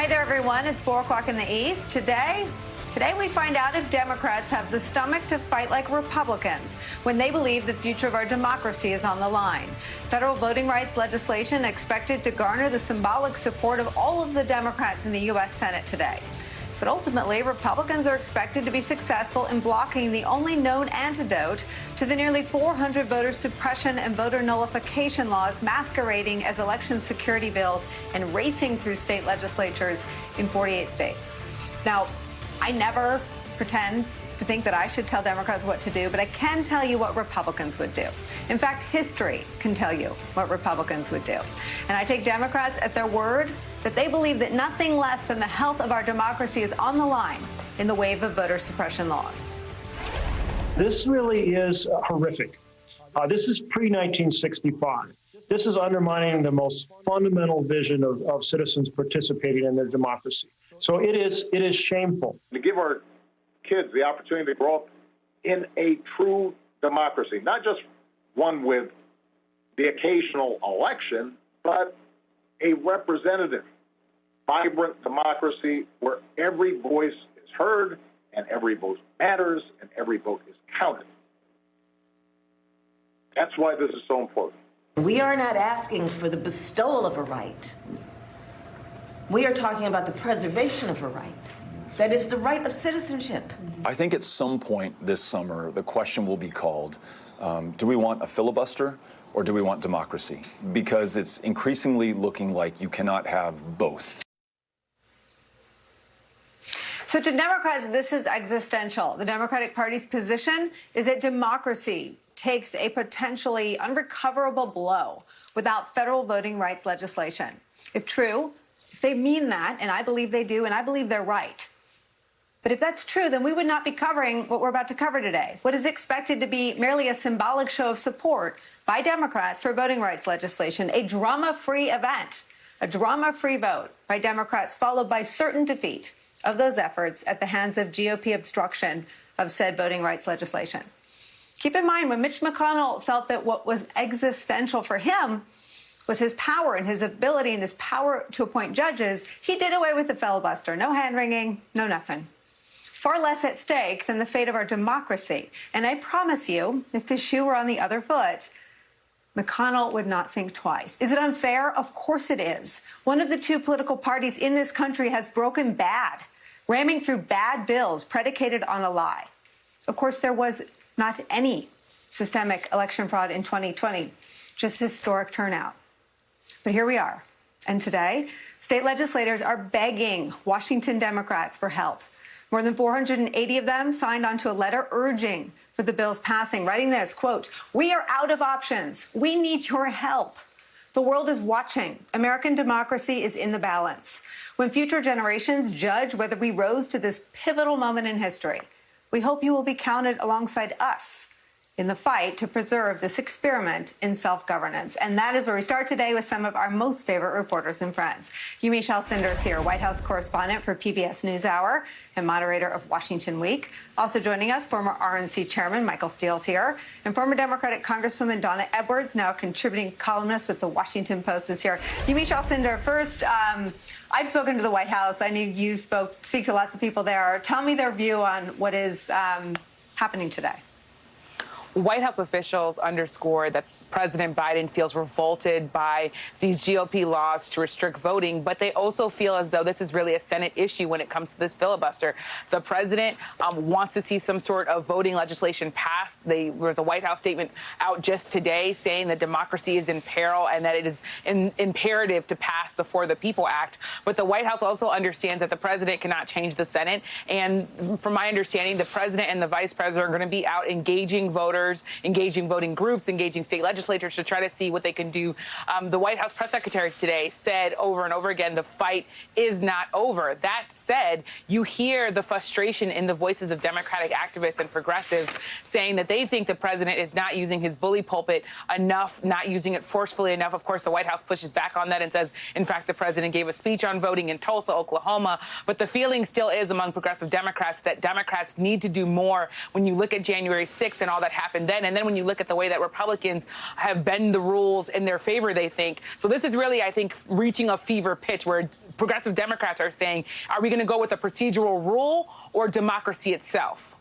Hi there, everyone. It's 4 o'clock in the East. Today we find out if Democrats have the stomach to fight like Republicans when they believe the future of our democracy is on the line. Federal voting rights legislation expected to garner the symbolic support of all of the Democrats in the U.S. Senate today. But ultimately, Republicans are expected to be successful in blocking the only known antidote to the nearly 400 voter suppression and voter nullification laws masquerading as election security bills and racing through state legislatures in 48 states. Now, I never pretend to think that I should tell Democrats what to do, but I can tell you what Republicans would do. In fact, history can tell you what Republicans would do. And I take Democrats at their word that they believe that nothing less than the health of our democracy is on the line in the wave of voter suppression laws. This really is horrific. This is pre-1965. This is undermining the most fundamental vision of citizens participating in their democracy. So it is shameful. To give our kids the opportunity to grow up in a true democracy, not just one with the occasional election, but a representative, vibrant democracy where every voice is heard and every vote matters and every vote is counted. That's why this is so important. We are not asking for the bestowal of a right. We are talking about the preservation of a right. That is the right of citizenship. I think at some point this summer, the question will be called, do we want a filibuster or do we want democracy? Because it's increasingly looking like you cannot have both. So to Democrats, this is existential. The Democratic Party's position is that democracy takes a potentially unrecoverable blow without federal voting rights legislation. If true, if they mean that, and I believe they do, and I believe they're right. But if that's true, then we would not be covering what we're about to cover today, what is expected to be merely a symbolic show of support by Democrats for voting rights legislation, a drama-free event, a drama-free vote by Democrats, followed by certain defeat of those efforts at the hands of GOP obstruction of said voting rights legislation. Keep in mind, when Mitch McConnell felt that what was existential for him was his power and his ability and his power to appoint judges, he did away with the filibuster. No hand-wringing, no nothing. Far less at stake than the fate of our democracy. And I promise you, if the shoe were on the other foot, McConnell would not think twice. Is it unfair? Of course it is. One of the two political parties in this country has broken bad, ramming through bad bills predicated on a lie. Of course, there was not any systemic election fraud in 2020, just historic turnout. But here we are. And today, state legislators are begging Washington Democrats for help. More than 480 of them signed onto a letter urging for the bill's passing, writing this, quote, "We are out of options. We need your help. The world is watching. American democracy is in the balance. When future generations judge whether we rose to this pivotal moment in history, we hope you will be counted alongside us in the fight to preserve this experiment in self-governance." And that is where we start today with some of our most favorite reporters and friends. Yumi Shalcindar is here, White House correspondent for PBS NewsHour and moderator of Washington Week. Also joining us, former RNC chairman Michael Steele's here, and former Democratic Congresswoman Donna Edwards, now contributing columnist with the Washington Post, is here. Yumi Shalcindar, first, I've spoken to the White House. I know you speak to lots of people there. Tell me their view on what is happening today. White House officials underscore that President Biden feels revolted by these GOP laws to restrict voting, but they also feel as though this is really a Senate issue when it comes to this filibuster. The president wants to see some sort of voting legislation passed. There was a White House statement out just today saying that democracy is in peril and that it is imperative to pass the For the People Act. But the White House also understands that the president cannot change the Senate. And from my understanding, the president and the vice president are going to be out engaging voters, engaging voting groups, engaging state legislators to try to see what they can do. The White House press secretary today said over and over again, the fight is not over. That said, you hear the frustration in the voices of Democratic activists and progressives saying that they think the president is not using his bully pulpit enough, not using it forcefully enough. Of course, the White House pushes back on that and says, in fact, the president gave a speech on voting in Tulsa, Oklahoma. But the feeling still is among progressive Democrats that Democrats need to do more when you look at January 6th and all that happened then. And then when you look at the way that Republicans have bent the rules in their favor, they think. So this is really, I think, reaching a fever pitch where progressive Democrats are saying, are we going to go with a procedural rule or democracy itself?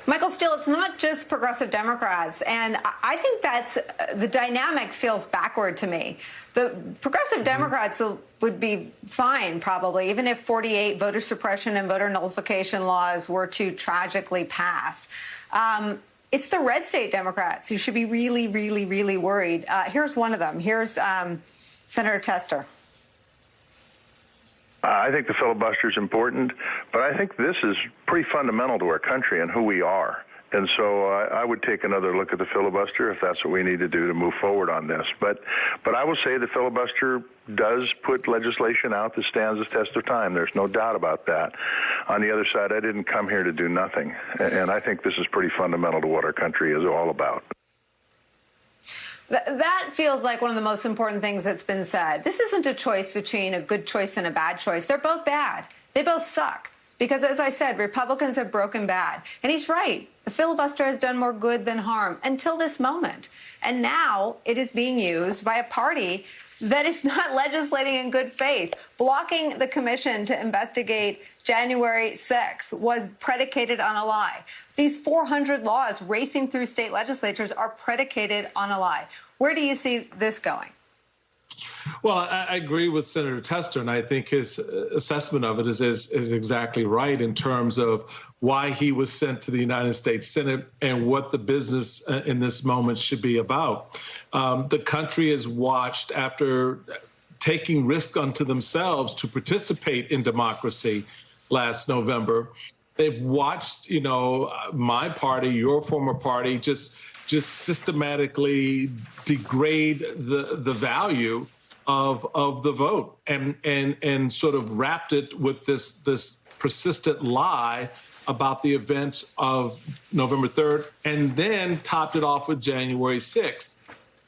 Michael Steele, it's not just progressive Democrats, and I think that's the dynamic feels backward to me. The progressive Democrats would be fine, probably, even if 48 voter suppression and voter nullification laws were to tragically pass. It's the red state Democrats who should be really, really, really worried. Here's one of them. Here's Senator Tester. I think the filibuster is important, but I think this is pretty fundamental to our country and who we are. And so I would take another look at the filibuster if that's what we need to do to move forward on this. But I will say the filibuster does put legislation out that stands the test of time. There's no doubt about that. On the other side, I didn't come here to do nothing. And I think this is pretty fundamental to what our country is all about. That feels like one of the most important things that's been said. This isn't a choice between a good choice and a bad choice. They're both bad. They both suck. Because, as I said, Republicans have broken bad. And he's right. The filibuster has done more good than harm until this moment. And now it is being used by a party that is not legislating in good faith. Blocking the commission to investigate January 6th was predicated on a lie. These 400 laws racing through state legislatures are predicated on a lie. Where do you see this going? Well, I agree with Senator Tester, and I think his assessment of it is exactly right in terms of why he was sent to the United States Senate and what the business in this moment should be about. The country has watched, after taking risk unto themselves to participate in democracy last November, they've watched, my party, your former party, just systematically degrade the value of the vote and sort of wrapped it with this persistent lie about the events of November 3rd and then topped it off with January 6th.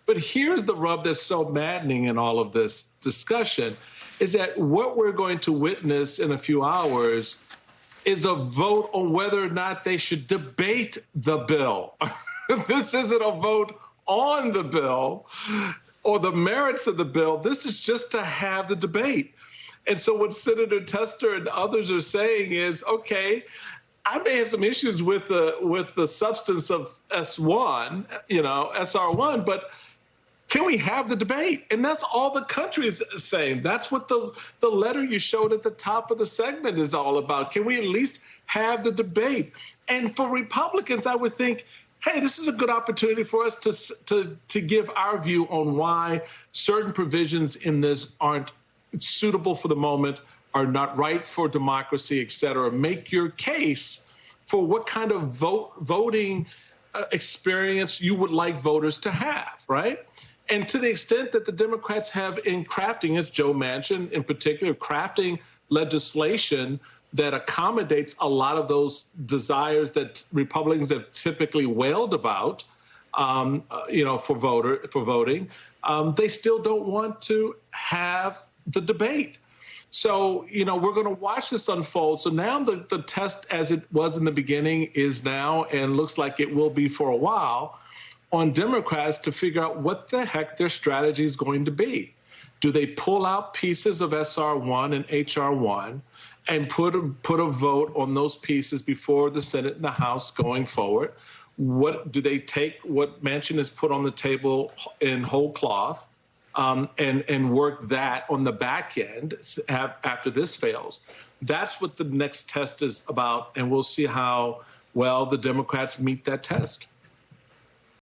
But here's the rub that's so maddening in all of this discussion is that what we're going to witness in a few hours is a vote on whether or not they should debate the bill. This isn't a vote on the bill or the merits of the bill. This is just to have the debate. And so what Senator Tester and others are saying is, okay, I may have some issues with the substance of S1, SR1, but can we have the debate? And that's all the country is saying. That's what the letter you showed at the top of the segment is all about. Can we at least have the debate? And for Republicans, I would think, hey, this is a good opportunity for us to give our view on why certain provisions in this aren't suitable for the moment, are not right for democracy, et cetera. Make your case for what kind of voting experience you would like voters to have, right? And to the extent that the Democrats have in crafting, as Joe Manchin in particular, crafting legislation that accommodates a lot of those desires that Republicans have typically wailed about, for voting, they still don't want to have the debate. So, we're going to watch this unfold. So now the test, as it was in the beginning, is now and looks like it will be for a while on Democrats to figure out what the heck their strategy is going to be. Do they pull out pieces of SR1 and HR1 and put a vote on those pieces before the Senate and the House going forward? What do they take what Manchin has put on the table in whole cloth and work that on the back end after this fails? That's what the next test is about, and we'll see how well the Democrats meet that test.